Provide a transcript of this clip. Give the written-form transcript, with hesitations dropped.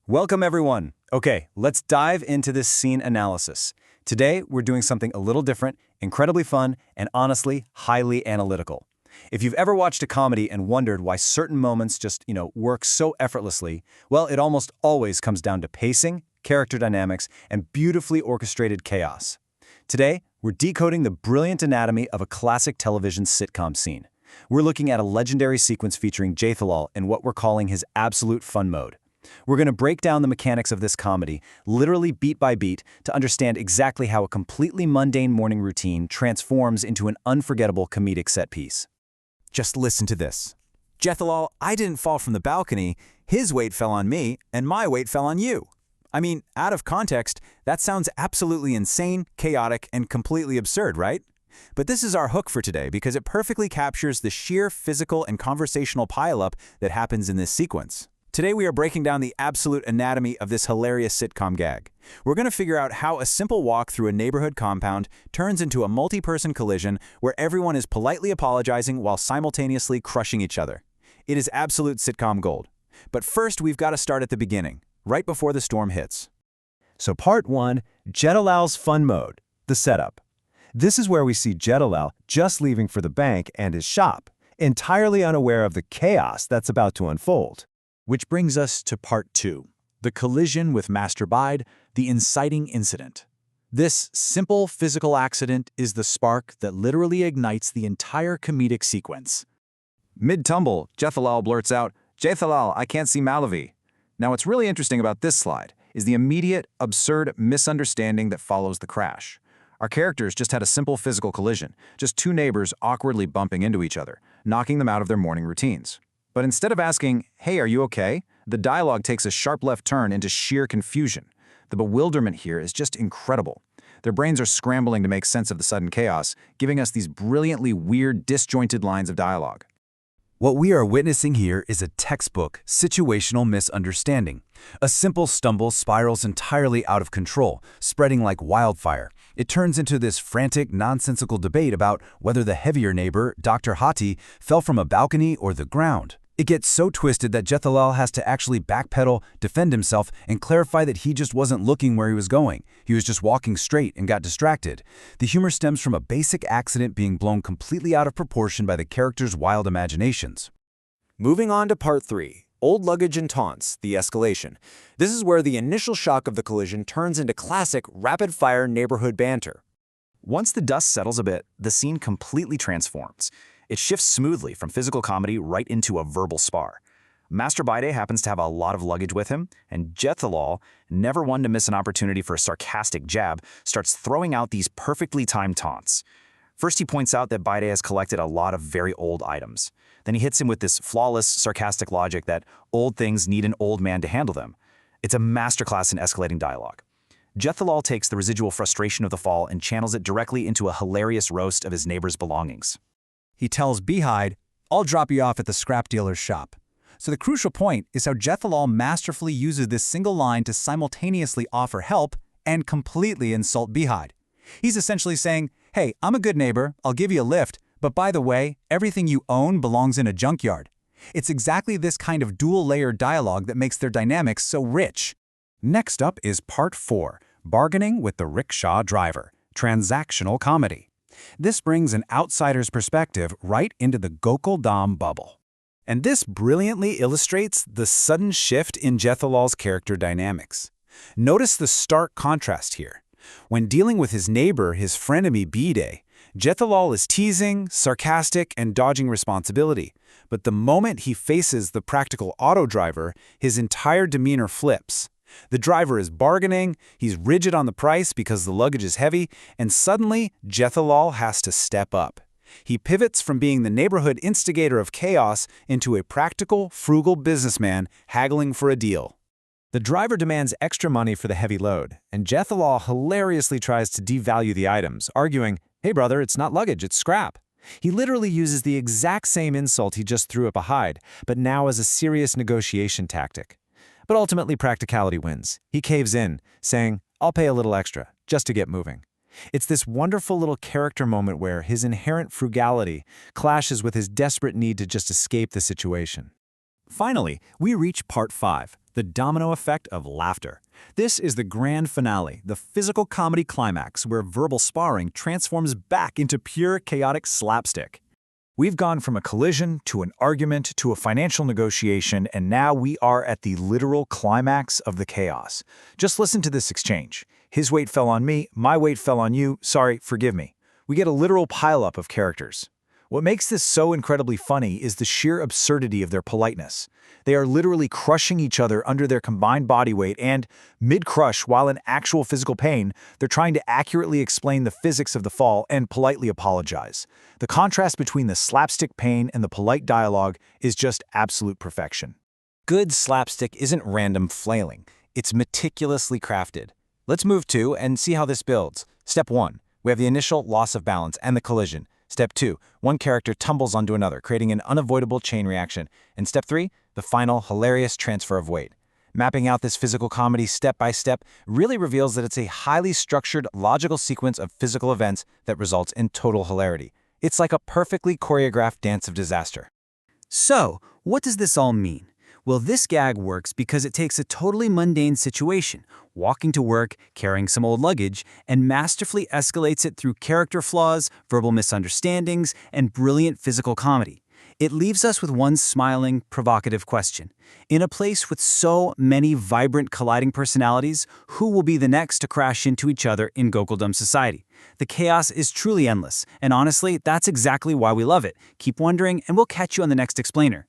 Welcome, everyone. Okay, let's dive into this scene analysis. Today, we're doing something a little different, incredibly fun, and honestly, highly analytical. If you've ever watched a comedy and wondered why certain moments just, work so effortlessly, well, it almost always comes down to pacing, character dynamics, and beautifully orchestrated chaos. Today, we're decoding the brilliant anatomy of a classic television sitcom scene. We're looking at a legendary sequence featuring Jathalal in what we're calling his absolute fun mode. We're going to break down the mechanics of this comedy, literally beat by beat, to understand exactly how a completely mundane morning routine transforms into an unforgettable comedic set piece. Just listen to this. Jathalal, I didn't fall from the balcony, his weight fell on me, and my weight fell on you. I mean, out of context, that sounds absolutely insane, chaotic, and completely absurd, right? But this is our hook for today because it perfectly captures the sheer physical and conversational pileup that happens in this sequence. Today we are breaking down the absolute anatomy of this hilarious sitcom gag. We're going to figure out how a simple walk through a neighborhood compound turns into a multi-person collision where everyone is politely apologizing while simultaneously crushing each other. It is absolute sitcom gold. But first we've got to start at the beginning, right before the storm hits. So part 1, Jethalal's fun mode, the setup. This is where we see Jethalal just leaving for the bank and his shop, entirely unaware of the chaos that's about to unfold. Which brings us to part 2, the collision with Master Bide, the inciting incident. This simple physical accident is the spark that literally ignites the entire comedic sequence. Mid-tumble, Jathalal blurts out, "Jathalal, I can't see Malavi." Now what's really interesting about this slide is the immediate, absurd misunderstanding that follows the crash. Our characters just had a simple physical collision, just two neighbors awkwardly bumping into each other, knocking them out of their morning routines. But instead of asking, "Hey, are you okay?" the dialogue takes a sharp left turn into sheer confusion. The bewilderment here is just incredible. Their brains are scrambling to make sense of the sudden chaos, giving us these brilliantly weird, disjointed lines of dialogue. What we are witnessing here is a textbook situational misunderstanding. A simple stumble spirals entirely out of control, spreading like wildfire. It turns into this frantic, nonsensical debate about whether the heavier neighbor, Dr. Hati, fell from a balcony or the ground. It gets so twisted that Jathalal has to actually backpedal, defend himself, and clarify that he just wasn't looking where he was going. He was just walking straight and got distracted. The humor stems from a basic accident being blown completely out of proportion by the characters' wild imaginations. Moving on to part 3, old luggage and taunts, the escalation. This is where the initial shock of the collision turns into classic rapid-fire neighborhood banter. Once the dust settles a bit, the scene completely transforms. It shifts smoothly from physical comedy right into a verbal spar. Master Bide happens to have a lot of luggage with him, and Jathalal, never one to miss an opportunity for a sarcastic jab, starts throwing out these perfectly timed taunts. First, he points out that Bide has collected a lot of very old items. Then he hits him with this flawless, sarcastic logic that old things need an old man to handle them. It's a masterclass in escalating dialogue. Jathalal takes the residual frustration of the fall and channels it directly into a hilarious roast of his neighbor's belongings. He tells Bide, "I'll drop you off at the scrap dealer's shop." So the crucial point is how Jathalal masterfully uses this single line to simultaneously offer help and completely insult Bide. He's essentially saying, "Hey, I'm a good neighbor, I'll give you a lift, but by the way, everything you own belongs in a junkyard." It's exactly this kind of dual-layered dialogue that makes their dynamics so rich. Next up is part 4, bargaining with the rickshaw driver, transactional comedy. This brings an outsider's perspective right into the Gokuldham bubble. And this brilliantly illustrates the sudden shift in Jathalal's character dynamics. Notice the stark contrast here. When dealing with his neighbor, his frenemy Bide, Jathalal is teasing, sarcastic, and dodging responsibility. But the moment he faces the practical auto driver, his entire demeanor flips. The driver is bargaining, he's rigid on the price because the luggage is heavy, and suddenly Jathalal has to step up. He pivots from being the neighborhood instigator of chaos into a practical, frugal businessman haggling for a deal. The driver demands extra money for the heavy load, and Jathalal hilariously tries to devalue the items, arguing, "Hey brother, it's not luggage, it's scrap." He literally uses the exact same insult he just threw at Bide, but now as a serious negotiation tactic. But ultimately practicality wins. He caves in, saying, "I'll pay a little extra, just to get moving." It's this wonderful little character moment where his inherent frugality clashes with his desperate need to just escape the situation. Finally, we reach part 5, the domino effect of laughter. This is the grand finale, the physical comedy climax where verbal sparring transforms back into pure chaotic slapstick. We've gone from a collision to an argument to a financial negotiation, and now we are at the literal climax of the chaos. Just listen to this exchange. His weight fell on me, my weight fell on you, sorry, forgive me. We get a literal pileup of characters. What makes this so incredibly funny is the sheer absurdity of their politeness. They are literally crushing each other under their combined body weight and, mid-crush while in actual physical pain, they're trying to accurately explain the physics of the fall and politely apologize. The contrast between the slapstick pain and the polite dialogue is just absolute perfection. Good slapstick isn't random flailing. It's meticulously crafted. Let's move to and see how this builds. Step 1. We have the initial loss of balance and the collision. Step 2. One character tumbles onto another, creating an unavoidable chain reaction. And Step 3. The final, hilarious transfer of weight. Mapping out this physical comedy step by step really reveals that it's a highly structured, logical sequence of physical events that results in total hilarity. It's like a perfectly choreographed dance of disaster. So, what does this all mean? Well, this gag works because it takes a totally mundane situation, walking to work, carrying some old luggage, and masterfully escalates it through character flaws, verbal misunderstandings, and brilliant physical comedy. It leaves us with one smiling, provocative question. In a place with so many vibrant, colliding personalities, who will be the next to crash into each other in Gokuldham Society? The chaos is truly endless, and honestly, that's exactly why we love it. Keep wondering, and we'll catch you on the next explainer.